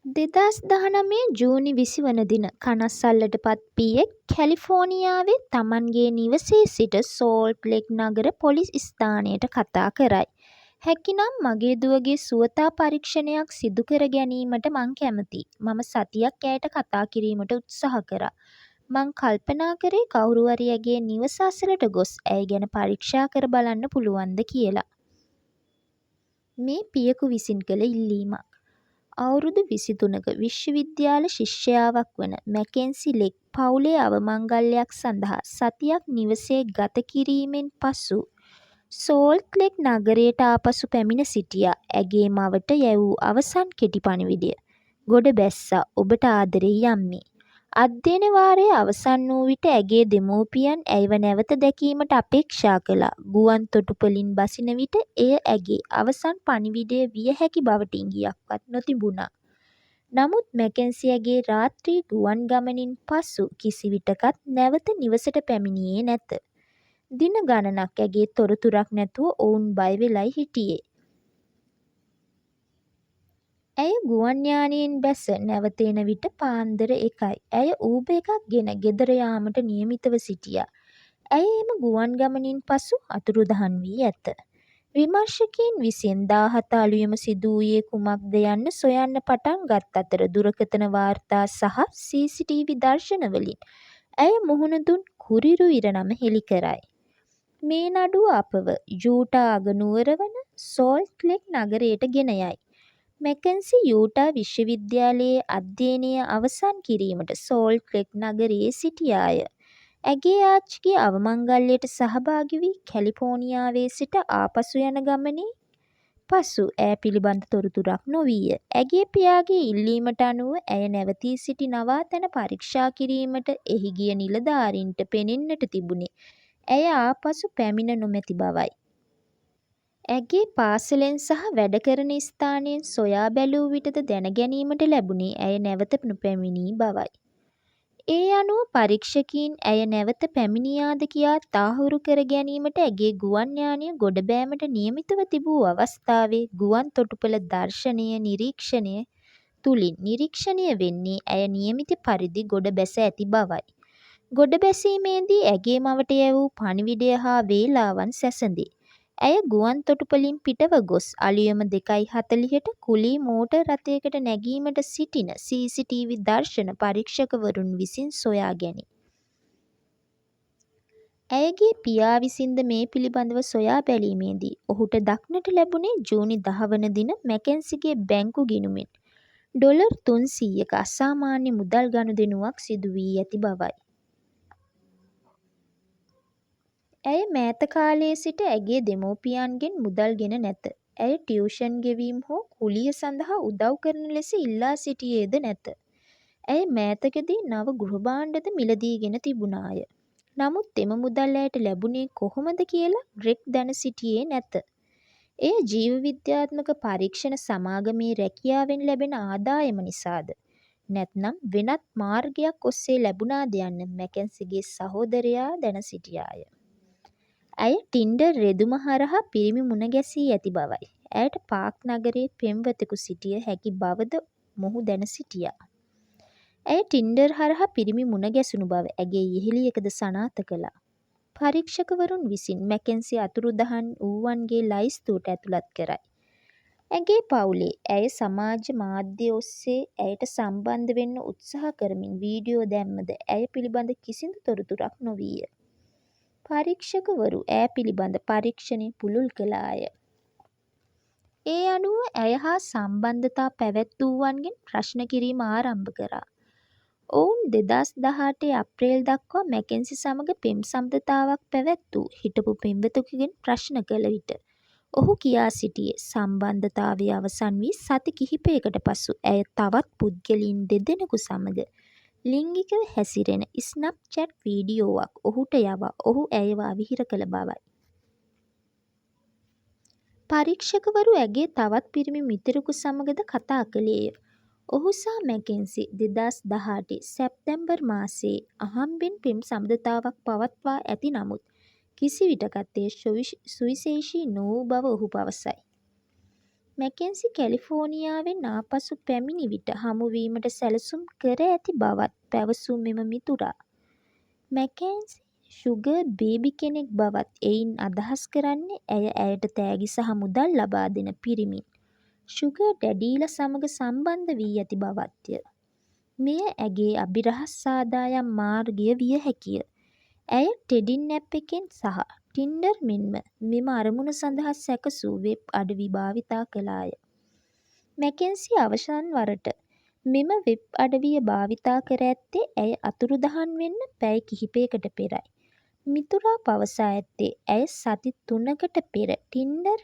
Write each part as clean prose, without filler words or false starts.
2019 ජූනි 20 වන දින කනස්සල්ලට පත් පියෙක් කැලිෆෝනියාවේ තමන්ගේ නිවසේ සිට සෝල්ට් ලේක් නගර පොලිස් ස්ථානයට කතා කරයි. හැකිනම් මගේ දුවගේ සුවතා පරීක්ෂණයක් සිදු කර ගැනීමට මං කැමතියි. මම සතියක් ඇයට කතා කිරීමට උත්සාහ කරා. මං කල්පනා කරේ කවුරු හරි ඇගේ නිවස අසලට ගොස් ඇය ගැන පරීක්ෂා කර බලන්න පුළුවන්ද කියලා. මේ පියෙකු විසින් කළ ඉල්ලීමක්. අවුරුදු 23ක විශ්වවිද්‍යාල ශිෂ්‍යාවක් වන මැකෙන්සි ලෙක් පවුලේ අවමංගල්‍යයක් සඳහා සතියක් නිවසේ ගත කිරීමෙන් පසු සෝල්ට් ලේක් නගරයට ආපසු පැමිණ සිටියා. ඇගේ මවට යැවූ අවසන් කෙටි පණිවිඩය. ගොඩ බැස්සා ඔබට ආදරෙයි අම්මේ. අධ්‍යයන වාරය අවසන් වූ විට ඇගේ දෙමව්පියන් ඇයව නැවත දැකීමට අපේක්ෂා කළා. ගුවන් තොටුපළින් බසින විට එය ඇගේ අවසන් පණිවිඩය විය හැකි බවට ඉඟියක්වත් නොතිබුණා. නමුත් මැකෙන්සි ඇගේ රාත්‍රී ගුවන් ගමනින් පසු කිසිවිටකත් නැවත නිවසට පැමිණියේ නැත. දින ගණනක් ඇගේ තොරතුරක් නැතුව ඔවුන් බය වෙලයි හිටියේ. ඇය ගුවන් යානයෙන් බැස නැවත එන විට පාන්දර 1යි. ඇය ඌබර් එකක් ගෙන ගෙදර යාමට නියමිතව සිටියා. ඇය එම ගුවන් ගමනින් පසු අතුරුදහන් වී ඇත. විමර්ශකයින් විසින් 17 අලුයම සිදු වූයේ කුමක්ද යන්න සොයන්න පටන් ගත් අතර දුරකථන වාර්තා සහ CCTV දර්ශනවලින් ඇය මුහුණ දුන් කුරිරු ඉරණම හෙළි කරයි. මේ නඩුව අපව යූටා අගනුවර වන සෝල්ට් ලේක් නගරයට ගෙන යයි. මැකෙන්සි යූටා විශ්වවිද්‍යාලයේ අධ්‍යයනය අවසන් කිරීමට සෝල්ට් ලේක් නගරයේ සිටියාය. ඇගේ ආච්චිගේ අවමංගල්‍යයට සහභාගී වී කැලිෆෝනියාවේ සිට ආපසු යන ගමනේ පසු ඇය පිළිබඳ තොරතුරක් නොවීය. ඇගේ පියාගේ ඉල්ලීමට අනුව ඇය නැවතී සිටි නවාතැන පරීක්ෂා කිරීමට එහි ගිය නිලධාරීන්ට පෙනෙන්නට තිබුණේ ඇය ආපසු පැමිණ නොමැති බවයි. ඇගේ පාසලෙන් සහ වැඩ කරන ස්ථානයෙන් සොයා බැලූ විටද දැනගැනීමට ලැබුණේ ඇය නැවත නොපැමිණි බවයි. ඒ අනුව පරීක්ෂකයින් ඇය නැවත පැමිණියාද කියා තාහුරු කර ගැනීමට ඇගේ ගුවන් යානය ගොඩ බෑමට නියමිතව තිබූ අවස්ථාවේ ගුවන් තොටුපළ දර්ශනය නිරීක්ෂණය තුළින් නිරීක්ෂණය වෙන්නේ ඇය නියමිත පරිදි ගොඩ බැස ඇති බවයි. ගොඩ බැසීමේදී ඇගේ මවට යැවූ පණිවිඩය හා වේලාවන් සැසඳේ. ඇය ගුවන් තොටුපළින් පිටව ගොස් අලුයම 2:40ට කුලී මෝටර් රථයකට නැගීමට සිටින CCTV දර්ශන පරීක්ෂකවරුන් විසින් සොයා ගැනේ. ඇයගේ පියා විසින්ද මේ පිළිබඳව සොයා බැලීමේදී ඔහුට දක්නට ලැබුණේ ජූනි 10 වන දින මැකෙන්සිගේ බැංකු ගිණුමෙන් ඩොලර් 300ක අසාමාන්‍ය මුදල් ගනුදෙනුවක් සිදු වී ඇති බවයි. ඇය මෑත කාලයේ සිට ඇගේ දෙමව්පියන්ගෙන් මුදල් ගෙන නැත. ඇය ටියුෂන් ගෙවීම් හෝ කුලිය සඳහා උදව් කරන ලෙස ඉල්ලා සිටියේද නැත. ඇය මෑතකදී නව ගෘහභාණ්ඩද මිලදීගෙන තිබුණාය. නමුත් එම මුදල් ඇයට ලැබුණේ කොහොමද කියලා ග්‍රෙග් දැන සිටියේ නැත. එය ජීව විද්‍යාත්මක පරීක්ෂණ සමාගමේ රැකියාවෙන් ලැබෙන ආදායම නිසාද? නැත්නම් වෙනත් මාර්ගයක් ඔස්සේ ලැබුණාද යන්න මැකෙන්සිගේ සහෝදරයා දැන සිටියාය. ඇය ටින්ඩර් රෙදුම හරහා පිරිමි මුණ ගැසී ඇති බවයි. ඇයට පාක් නගරයේ පෙම්වතෙකු සිටිය හැකි බවද මොහු දැන සිටියා. ඇය ටින්ඩර් හරහා පිරිමි මුණ ගැසුණු බව ඇගේ යෙහෙළියකද සනාථ කළා. පරීක්ෂකවරුන් විසින් මැකෙන්සි අතුරුදහන් වූවන්ගේ ලයිස්තුවට ඇතුළත් කරයි. ඇගේ පවුලේ ඇය සමාජ මාධ්‍ය ඔස්සේ ඇයට සම්බන්ධ වෙන්න උත්සාහ කරමින් වීඩියෝ දැම්මද ඇය පිළිබඳ කිසිදු තොරතුරක් නොවීය. පරීක්ෂකවරු ඇය පිළිබඳ පරීක්ෂණ පුළුල් කළාය. ඒ අනුව ඇය හා සම්බන්ධතා පැවැත්වූවන්ගෙන් ප්‍රශ්න කිරීම ආරම්භ කරා. ඔවුන් 2018 අප්‍රේල් දක්වා මැකෙන්සි සමග පෙම් සබඳතාවක් පැවැත්වූ හිටපු පෙම්වතෙකුගෙන් ප්‍රශ්න කළ විට ඔහු කියා සිටියේ සම්බන්ධතාවය අවසන් වී සති කිහිපයකට පසු ඇය තවත් පුද්ගලයින් දෙදෙනෙකු සමග ලිංගිකව හැසිරෙන ස්නැප්චැට් වීඩියෝවක් ඔහුට යවා ඔහු ඇයව අවහිර කළ බවයි. පරීක්ෂකවරු ඇගේ තවත් පිරිමි මිතුරෙකු සමගද කතා කළේය. ඔහු සහ මැකෙන්සි 2018 සැප්තැම්බර් මාසයේ අහම්බෙන් පෙම් සබඳතාවක් පවත්වා ඇති නමුත් කිසිවිටකත් එය සුවිශේෂී නොවූ බව ඔහු පවසයි. මැකෙන්සි කැලිෆෝනියාවෙන් ආපසු පැමිණි විට හමුවීමට සැලසුම් කර ඇති බවත් පැවසූ මෙම මිතුරා මැකෙන්සි ෂුගර් බේබි කෙනෙක් බවත් එයින් අදහස් කරන්නේ ඇය ඇයට තෑගි සහ මුදල් ලබා දෙන පිරිමින් ෂුගර් ඩැඩීලා සමග සම්බන්ධ වී ඇති බවත්ය. මෙය ඇගේ අභිරහස් ආදායම් මාර්ගය විය හැකිය. ඇය ටෙඩින් ඇප් එකෙන් සහ ටින්ඩර් මෙන්ම මෙම අරමුණ සඳහා සැකසූ වෙබ් අඩවි භාවිතා කළාය. මැකෙන්සි අවසන් වරට මෙම වෙබ් අඩවිය භාවිතා කර ඇත්තේ ඇය අතුරුදහන් වෙන්න පැය කිහිපයකට පෙරයි. මිතුරා පවසා ඇත්තේ ඇය සති 3කට පෙර ටින්ඩර්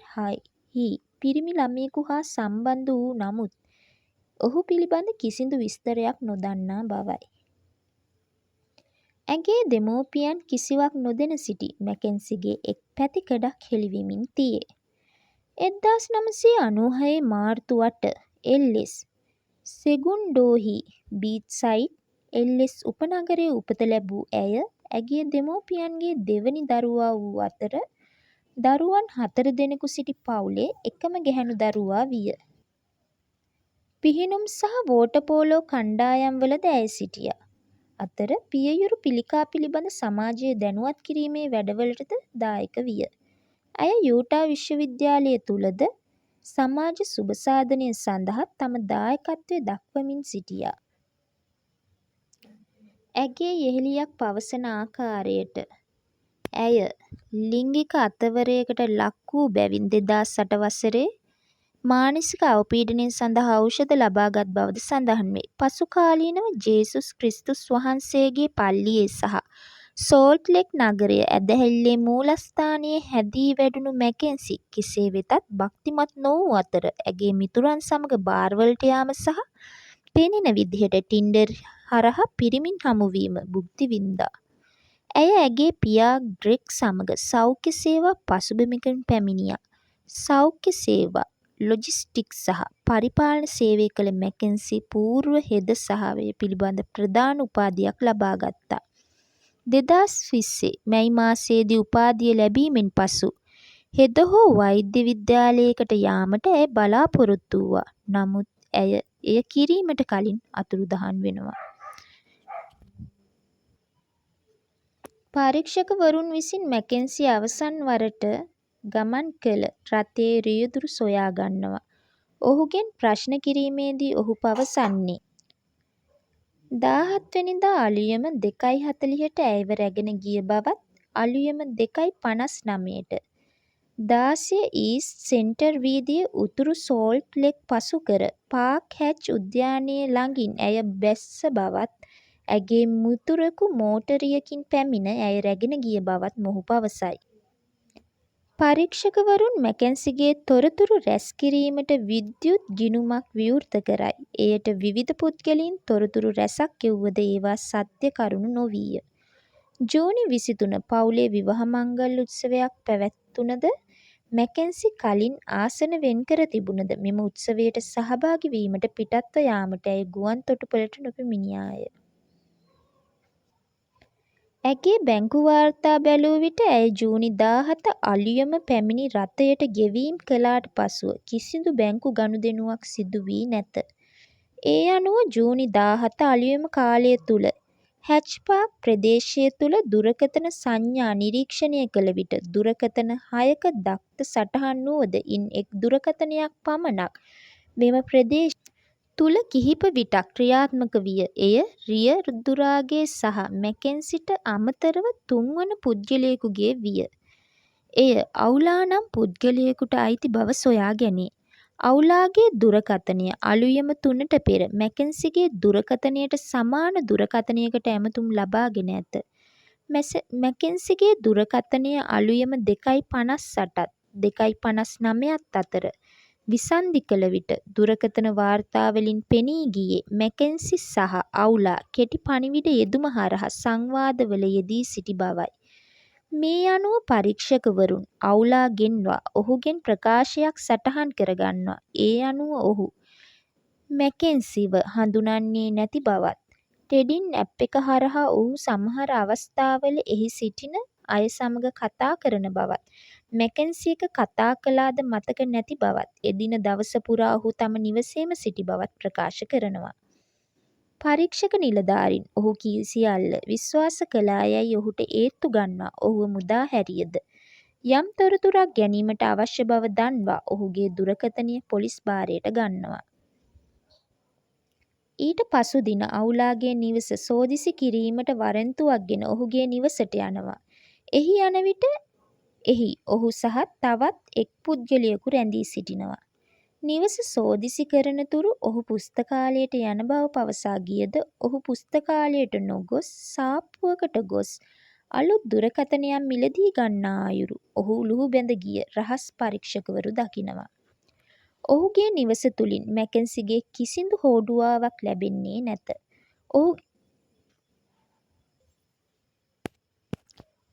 හි පිරිමි ළමයෙකු හා සම්බන්ධ වූ නමුත් ඔහු පිළිබඳ කිසිදු විස්තරයක් නොදන්නා බවයි. ඇගේ දෙමව්පියන් කිසිවක් නොදැන සිටි මැකෙන්සිගේ එක් පැතිකඩක් හෙළිවෙමින් තියේ. 1996 මාර්තු 8 එල්.එස්. සෙගුන්ඩෝහි බීච්සයිඩ් එල්.එස්. උපනගරයේ උපත ලැබූ ඇය ඇගේ දෙමව්පියන්ගේ දෙවැනි දරුවා වූ අතර දරුවන් 4 දෙනෙකු සිටි පවුලේ එකම ගැහැණු දරුවා විය. පිහිනුම් සහ වෝටර්පෝලෝ කණ්ඩායම්වලද ඇය සිටියා. අතර පියයුරු පිළිකා පිළිබඳ සමාජය දැනුවත් කිරීමේ වැඩවලටද දායක විය. ඇය යූටා විශ්වවිද්‍යාලය තුළද සමාජ සුබසාධනය සඳහා තම දායකත්වය දක්වමින් සිටියා. ඇගේ යෙහෙළියක් පවසන ආකාරයට ඇය ලිංගික අතවරයකට ලක් වූ බැවින් 2008 වසරේ මානසික අවපීඩනය සඳහා ඖෂධ ලබාගත් බවද සඳහන් වේ. පසු කාලීනව ජේසුස් ක්‍රිස්තුස් වහන්සේගේ පල්ලියේ සහ සෝල්ට් ලේක් නගරය ඇදහිල්ලේ මූලස්ථානයේ හැදී වැඩුණු මැකෙන්සි කෙසේ වෙතත් භක්තිමත් නොවූ අතර ඇගේ මිතුරන් සමග බාර්වලට යාම සහ පෙනෙන විදිහට ටින්ඩර් හරහා පිරිමින් හමුවීම භුක්ති වින්දා. ඇය ඇගේ පියා ග්‍රෙග් සමග සෞඛ්‍ය සේවා පසුබිමකින් පැමිණියා. සෞඛ්‍ය සේවා ලොජිස්ටික්ස් සහ පරිපාලන සේවය කළ මැකෙන්සි පූර්ව හෙද සහාය පිළිබඳ ප්‍රධාන උපාධියක් ලබා ගත්තා. 2020 මැයි මාසයේදී උපාධිය ලැබීමෙන් පසු හෙද හෝ වෛද්‍ය විද්‍යාලයකට යාමට ඇය බලාපොරොත්තු වූවා. නමුත් ඇය එය කිරීමට කලින් අතුරුදහන් වෙනවා. පරීක්ෂකවරුන් විසින් මැකෙන්සි අවසන් වරට ගමන් කළ රථයේ රියදුරු සොයා ගන්නවා. ඔහුගෙන් ප්‍රශ්න කිරීමේදී ඔහු පවසන්නේ 17 වෙනිදා අලුයම 2:40ට ඇයව රැගෙන ගිය බවත් අලුයම 2:59ට 16 ඊස්ට් සෙන්ටර් වීදියේ උතුරු සෝල්ට් ලේක් පසු කර පාක් හැච් උද්‍යානයේ ළඟින් ඇය බැස්ස බවත් ඇගේ මිතුරෙකු මෝටරයකින් පැමිණ ඇය රැගෙන ගිය බවත් මොහු පවසයි. පරීක්ෂකවරුන් මැකෙන්සිගේ තොරතුරු රැස් කිරීමට විද්‍යුත් ගිණුමක් විවෘත කරයි. එයට විවිධ පුද්ගලයින් තොරතුරු රැසක් එව්වද ඒවා සත්‍ය කරුණු නොවීය. ජූනි 23 පවුලේ විවාහ මංගල්‍ය උත්සවයක් පැවැත්වුණද මැකෙන්සි කලින් ආසන වෙන්කර තිබුණද මෙම උත්සවයට සහභාගී වීමට පිටත්ව යාමට ඇය ගුවන් තොටුපළට නොපැමිණියාය. ඇගේ බැංකු වාර්තා බැලූ විට ඇය ජූනි 17 අලුයම පැමිණි රථයට ගෙවීම් කළාට පසුව කිසිදු බැංකු ගනුදෙනුවක් සිදු වී නැත. ඒ අනුව ජූනි 17 අලුයම කාලය තුළ හැච්පාක් ප්‍රදේශය තුළ දුරකථන සංඥා නිරීක්ෂණය කළ විට දුරකථන 6ක දක්ත සටහන් වුවද ඉන් එක් දුරකථනයක් පමණක් මෙම ප්‍රදේශ තුළ කිහිප විටක් ක්‍රියාත්මක විය. එය රියදුරාගේ සහ මැකෙන්සිට අමතරව තුන්වන පුද්ගලයෙකුගේ විය. එය අවුලා නම් පුද්ගලයෙකුට අයිති බව සොයා ගැනේ. අවුලාගේ දුරකථනය අලුයම 3ට පෙර මැකෙන්සිගේ දුරකථනයට සමාන දුරකථනයකට ඇමතුම් ලබාගෙන ඇත. මැකෙන්සිගේ දුරකථනය අලුයම 2:58ත් 2:59ත් අතර විසන්ධි කළ විට දුරකථන වාර්තාවලින් පෙනී ගියේ මැකෙන්සි සහ අවුලා කෙටි පණිවිඩ යෙදුම හරහා සංවාදවල යෙදී සිටි බවයි. මේ අනුව පරීක්ෂකවරුන් අවුලා ගෙන්වා ඔහුගෙන් ප්‍රකාශයක් සටහන් කරගන්නවා. ඒ අනුව ඔහු මැකෙන්සිව හඳුනන්නේ නැති බවත් ටෙඩින් ඇප් එක හරහා ඔහු සමහර අවස්ථාවල එහි සිටින අය සමග කතා කරන බවත් මැකන්සි එක කතා කළාද මතක නැති බවත්, එදින දවස පුරා ඔහු තම නිවසේම සිටි බවත් ප්‍රකාශ කරනවා. පරීක්ෂක නිලධාරීන් ඔහු කී සියල්ල විශ්වාස කළා යැයි ඔහුට ඒත්තු ගන්වා ඔහුව මුදා හැරියද යම් තොරතුරක් ගැනීමට අවශ්‍ය බව දන්වා ඔහුගේ දුරකථනය පොලිස් භාරයට ගන්නවා. ඊට පසු දින අවුලාගේ නිවස සෝදිසි කිරීමට වරෙන්තුවක් ගෙන ඔහුගේ නිවසට යනවා. එහි යන විට එහි ඔහු සහ තවත් එක් පුද්ගලයෙකු රැඳී සිටිනවා. නිවස සෝදිසි කරන තුරු ඔහු පුස්තකාලයට යන බව පවසා ගියද ඔහු පුස්තකාලයට නොගොස් සාප්පුවකට ගොස් අලුත් දුරකථනයක් මිලදී ගන්නා අයුරු ඔහු ලුහුබැඳ ගිය රහස් පරීක්ෂකවරු දකිනවා. ඔහුගේ නිවස තුළින් මැකන්සිගේ කිසිදු හෝඩුවාවක් ලැබෙන්නේ නැත.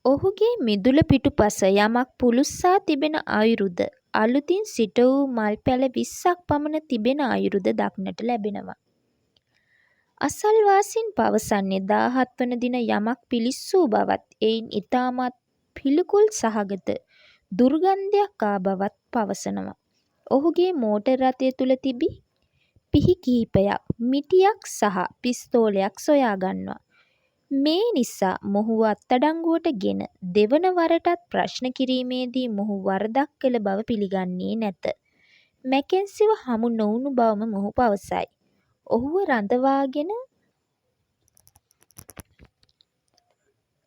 ඔහුගේ මිදුල පිටුපස යමක් පුළුස්සා තිබෙන අයුරුද අලුතින් සිට වූ මල් පැල 20ක් පමණ තිබෙන අයුරුද දක්නට ලැබෙනවා. අසල්වාසීන් පවසන්නේ 17 වන දින යමක් පිලිස්සූ බවත් එයින් ඉතාමත් පිළිකුල් සහගත දුර්ගන්ධයක් ආ බවත් පවසනවා. ඔහුගේ මෝටර් රථය තුල තිබි පිහි කිහිපයක්, මිටියක් සහ පිස්තෝලයක් සොයා ගන්නවා. මේ නිසා මොහුව අත්අඩංගුවට ගෙන දෙවන වරටත් ප්‍රශ්න කිරීමේදී මොහු වරදක් කළ බව පිළිගන්නේ නැත. මැකෙන්සිව හමු නොවුණු බවම මොහු පවසයි. ඔහුව රඳවාගෙන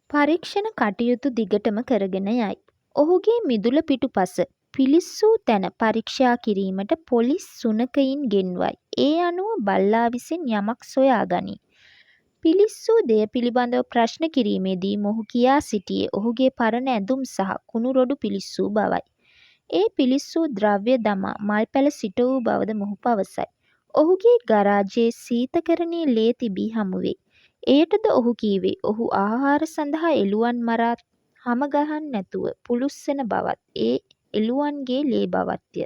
පරීක්ෂණ කටයුතු දිගටම කරගෙන යයි. ඔහුගේ මිදුල පිටුපස පිලිස්සූ තැන පරීක්ෂා කිරීමට පොලිස් සුනකයින් ගෙන්වයි. ඒ අනුව බල්ලා විසින් යමක් සොයා ගනී. පිලිස්සූ දෙය පිළිබඳව ප්‍රශ්න කිරීමේදී මොහු කියා සිටියේ ඔහුගේ පරණ ඇඳුම් සහ කුණුරොඩු පිලිස්සූ බවයි. ඒ පිලිස්සූ ද්‍රව්‍ය දමා මල් පැල සිට වූ බවද මොහු පවසයි. ඔහුගේ ගරාජයේ සීතකරණයේ ලේ තිබී හමුවේ. එයටද ඔහු කීවේ ඔහු ආහාර සඳහා එළුවන් මරා හම ගහන්න නැතුව පුළුස්සන බවත් ඒ එළුවන්ගේ ලේ බවත්ය.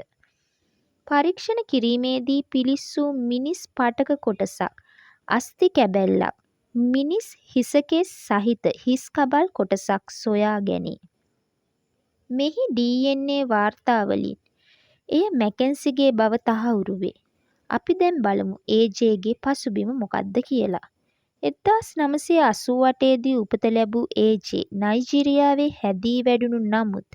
පරීක්ෂණ කිරීමේදී පිලිස්සූ මිනිස් පටක කොටසක්, අස්ථි කැබැල්ලක්, මිනිස් හිසකෙස් සහිත හිස් කබල් කොටසක් සොයා ගැනේ. මෙහි DNA වාර්තාවලින් එය මැකන්සිගේ බව තහවුරු වේ. අපි දැන් බලමු AJගේ පසුබිම මොකක්ද කියලා. 1988 දී උපත ලැබූ AJ නයිජීරියාවේ හැදී වැඩුණු නමුත්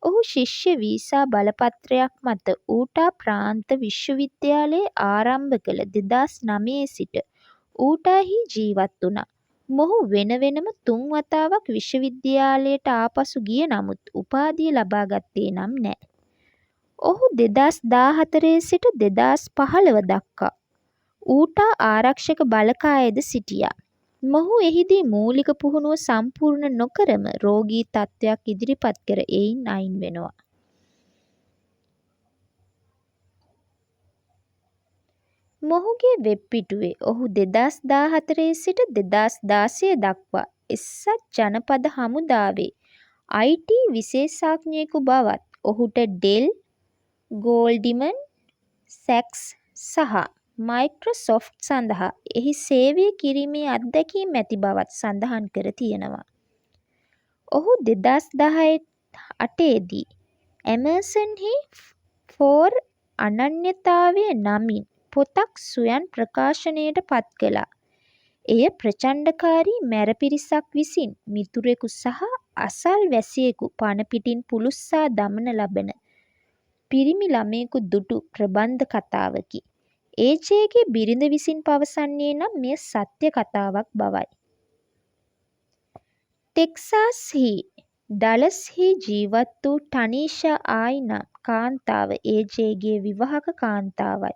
ඔහු ශිෂ්‍ය වීසා බලපත්‍රයක් මත ඌටා ප්‍රාන්ත විශ්වවිද්‍යාලයේ ආරම්භ කළ 2009 සිට ඌටාහි ජීවත් වුණා. මොහු වෙන වෙනම 3 වතාවක් විශ්වවිද්‍යාලයට ආපසු ගිය නමුත් උපාධිය ලබා ගත්තේ නම් නැහැ. ඔහු 2014 සිට 2015 දක්වා ඌටා ආරක්ෂක බලකායේද සිටියා. මොහු එහිදී මූලික පුහුණුව සම්පූර්ණ නොකරම රෝගී තත්ත්වයක් ඉදිරිපත් කර එයින් අයින් වෙනවා. මොහුගේ වෙබ් පිටුවේ ඔහු 2014 සිට 2016 දක්වා එක්සත් ජනපද හමුදාවේ IT විශේෂඥයෙකු බවත් ඔහුට ඩෙල්, ගෝල්ඩ්මන් සැක්ස් සහ මයික්‍රොසොෆ්ට් සඳහා එහි සේවය කිරීමේ අත්දැකීම් ඇති බවත් සඳහන් කර තියෙනවා. ඔහු 2018 දී ඇමර්සන්හි ෆෝර් අනන්‍යතාවය නමින් පොතක් ස්වයං ප්‍රකාශනයට පත් කළා. එය ප්‍රචණ්ඩකාරී මැර පිරිසක් විසින් මිතුරෙකු සහ අසල්වැසියෙකු පණ පිටින් පුළුස්සා දමන ලබන පිරිමි ළමයෙකු දුටු ප්‍රබන්ධ කතාවකි. AJගේ බිරිඳ විසින් පවසන්නේ නම් මෙය සත්‍ය කතාවක් බවයි. ටෙක්සාස්හි ඩලස්හි ජීවත් වූ ටනීෂා ආයි නම් කාන්තාව AJගේ විවාහක කාන්තාවයි.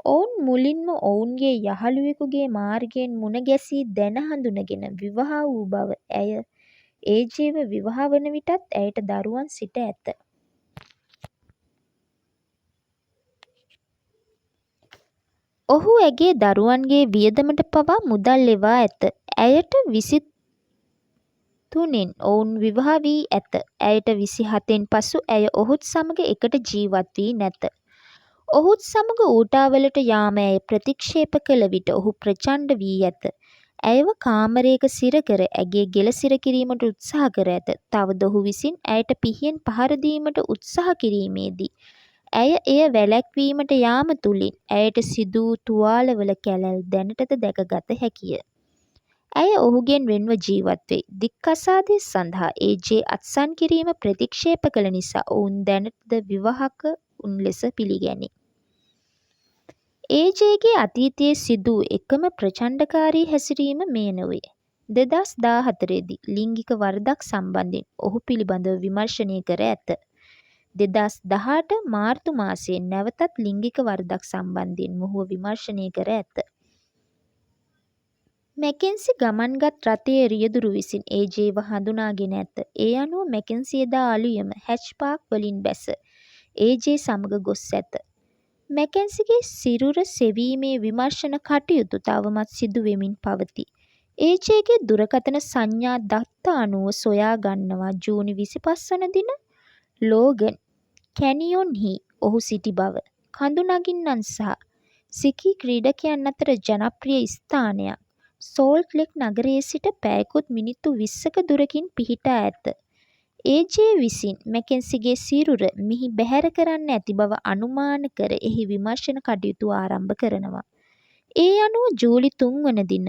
ඔවුන් මුලින්ම ඔවුන්ගේ යහළුවෙකුගේ මාර්ගයෙන් මුණ ගැසී දැන හඳුනගෙන විවාහ වූ බව ඇය AJව විවාහ වන විටත් ඇයට දරුවන් සිට ඇත. ඔහු ඇගේ දරුවන්ගේ වියදමට පවා මුදල් ලෙවා ඇත. ඇයට 23න් ඔවුන් විවාහ වී ඇත. ඇයට 27න් පසු ඇය ඔහුත් සමග එකට ජීවත් වී නැත. ඔහුත් සමග ඌටාවලට යාම ඇය ප්‍රතික්ෂේප කළ විට ඔහු ප්‍රචණ්ඩ වී ඇත. ඇයව කාමරයක සිර කර ඇගේ ගෙල සිර කිරීමට උත්සාහ කර ඇත. තවද ඔහු විසින් ඇයට පිහියෙන් පහර දීමට උත්සාහ කිරීමේදී ඇය එය වැළැක්වීමට යාම තුළින් ඇයට සිදු වූ තුවාලවල කැලැල් දැනටද දැකගත හැකිය. ඇය ඔහුගෙන් වෙන්ව ජීවත් වෙයි. දික්කසාදය සඳහා ඒ.ජේ අත්සන් කිරීම ප්‍රතික්ෂේප කළ නිසා ඔවුන් දැනටද විවාහක වුන් ලෙස පිළිගැනේ. ඒ.ජේගේ අතීතයේ සිදු වූ එකම ප්‍රචණ්ඩකාරී හැසිරීම මෙය නොවේ. 2014 දී ලිංගික වරදක් සම්බන්ධයෙන් ඔහු පිළිබඳව විමර්ශනය කර ඇත. 2018 මාර්තු මාසයේ නැවතත් ලිංගික වරදක් සම්බන්ධයෙන් මොහුව විමර්ශනය කර ඇත. මැකෙන්සි ගමන්ගත් රථයේ රියදුරු විසින් ඒ.ජේව හඳුනාගෙන ඇත. ඒ අනුව මැකෙන්සි එදා අලුයම හැච්පාක් වලින් බැස ඒ.ජේ සමග ගොස් ඇත. මැකෙන්සිගේ සිරුර සෙවීමේ විමර්ශන කටයුතු තවමත් සිදු වෙමින් පවතී. ඒ.ජේගේ දුරකථන සංඥා දත්ත අනුව සොයා ගන්නවා ජූනි 25 වන දින ලෝගන් කැනියොන්හි ඔහු සිටි බව. කඳු නගින්නන් සහ සිකී ක්‍රීඩකයන් අතර ජනප්‍රිය ස්ථානයක් සෝල්ට් ලේක් නගරයේ සිට පැයකුත් මිනිත්තු 20ක දුරකින් පිහිටා ඇත. ඒ.ජේ විසින් මැකෙන්සිගේ සිරුර මෙහි බැහැර කරන්න ඇති බව අනුමාන කර එහි විමර්ශන කටයුතු ආරම්භ කරනවා. ඒ අනුව ජූලි 3 වන දින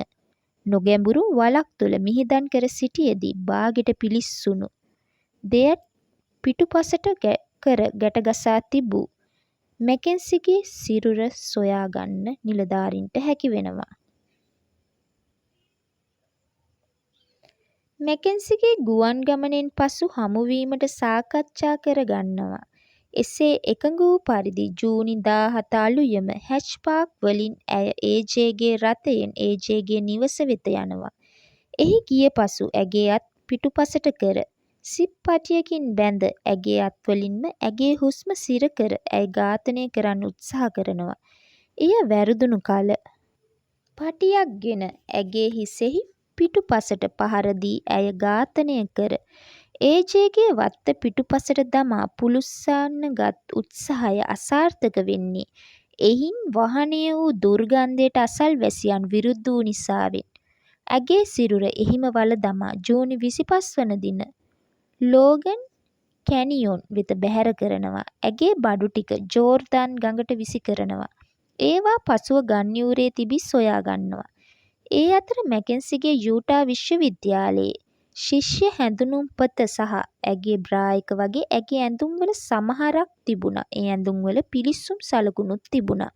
නොගැඹුරු වලක් තුළ මිහිදන් කර සිටියදී බාගෙට පිලිස්සුණු දෙයක් පිටුපසට කර ගැටගසා තිබූ මැකෙන්සිගේ සිරුර සොයාගන්න නිලධාරීන්ට හැකි වෙනවා. මැකෙන්සිගේ ගුවන් ගමනෙන් පසු හමුවීමට සාකච්ඡා කර ගන්නවා. එසේ එකඟ වූ පරිදි ජූනි 17 අලුයම හැච්පාක් වලින් ඇය ඒ.ජේගේ රථයෙන් ඒ.ජේගේ නිවස වෙත යනවා. එහි ගිය පසු ඇගේ අත් පිටුපසට කර සිප් පටියකින් බැඳ ඇගේ අත්වලින්ම ඇගේ හුස්ම සිර කර ඇය ඝාතනය කරන්න උත්සාහ කරනවා. එය වැරදුණු කල පටියක් ගෙන ඇගේ හිසෙහි පිටුපසට පහර දී ඇය ඝාතනය කර ඒ.ජේගේ වත්ත පිටුපසට දමා පුළුස්සන්නගත් උත්සාහය අසාර්ථක වෙන්නේ එයින් වහනය වූ දුර්ගන්ධයට අසල්වැසියන් විරුද්ධ වූ නිසාවෙන්. ඇගේ සිරුර එහිම වල දමා ජූනි 25 වන දින ලෝගන් කැනියොන් වෙත බැහැර කරනවා. ඇගේ බඩු ටික ජෝර්දාන් ගඟට විසි කරනවා. ඒවා පසුව ගම්නියුරේ තිබී සොයා ගන්නවා. ඒ අතර මැකෙන්සිගේ යූටා විශ්වවිද්‍යාලයේ ශිෂ්‍ය හැඳුනුම්පත සහ ඇගේ බ්‍රා එක වගේ ඇගේ ඇඳුම්වල සමහරක් තිබුණා. ඒ ඇඳුම්වල පිලිස්සුම් සලකුණුත් තිබුණා.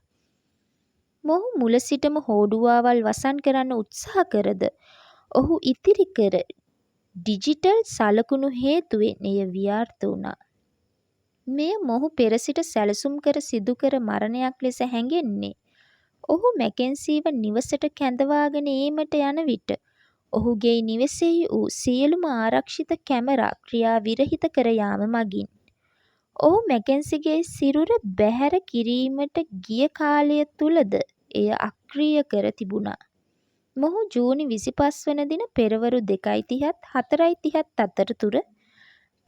මොහු මුල සිටම හෝඩුවාවල් වසන් කරන්න උත්සාහ කරද ඔහු ඉතිරි කර ඩිජිටල් සලකුණු හේතුවෙන් එය ව්‍යාර්ථ වුණා. මෙය මොහු පෙර සිට සැලසුම් කර සිදු කර මරණයක් ලෙස හැඟෙන්නේ. ඔහු මැකෙන්සීව නිවසට කැඳවාගෙන ඒමට යන විට ඔහුගේ නිවසෙහි වූ සියලුම ආරක්ෂිත කැමරා ක්‍රියා විරහිත කර යාම මගින් ඔහු මැකෙන්සිගේ සිරුර බැහැර කිරීමට ගිය කාලය තුලද එය අක්‍රිය කර තිබුණා. මොහු ජූනි 25 වන දින පෙරවරු 2:30 4:30 අතරතුර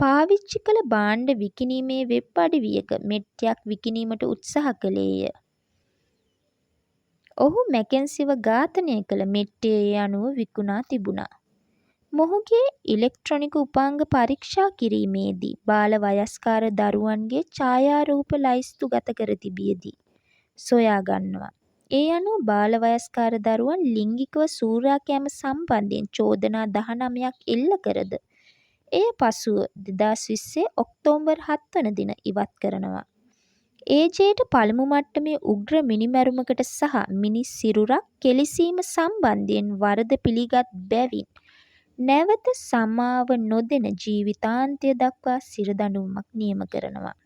පාවිච්චි කළ භාණ්ඩ විකිණීමේ වෙබ් අඩවියක මෙට්ටයක් විකිණීමට උත්සාහ කළේය. ඔහු මැකෙන්සිව ඝාතනය කළ මෙට්ටය ඒ අනුව විකුණා තිබුණා. මොහුගේ ඉලෙක්ට්‍රොනික උපාංග පරීක්ෂා කිරීමේදී බාල වයස්කාර දරුවන්ගේ ඡායාරූප ලයිස්තු ගත කර තිබියදී සොයා ගන්නවා. ඒ අනුව බාල වයස්කාර දරුවන් ලිංගිකව සූරාකෑම සම්බන්ධයෙන් චෝදනා 19ක් එල්ල කරද එය පසුව 2020 ඔක්තෝබර් 7 වන දින ඉවත් කරනවා. ඒ.ජේට පළමු මට්ටමේ උග්‍ර මිනිමැරුමකට සහ මිනිස් සිරුරක් කෙලිසීම සම්බන්ධයෙන් වරද පිළිගත් බැවින් නැවත සමාව නොදෙන ජීවිතාන්තය දක්වා සිරදඬුවමක් නියම කරනවා.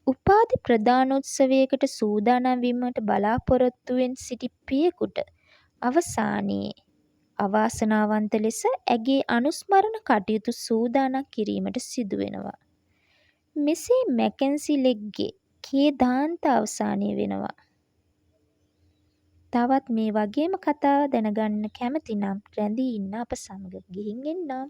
උපාධි ප්‍රදානෝත්සවයකට සූදානම් වීමට බලාපොරොත්තුවෙන් සිටි පියෙකුට අවසානයේ අවාසනාවන්ත ලෙස ඇගේ අනුස්මරණ කටයුතු සූදානම් කිරීමට සිදුවෙනවා. මෙසේ මැකෙන්සි ලෙග්ගේ ඛේදාන්ත අවසානය වෙනවා. තවත් මේ වගේම කතා දැනගන්න කැමති නම් රැඳී ඉන්න අප සමග ගිහින් එන්නම්.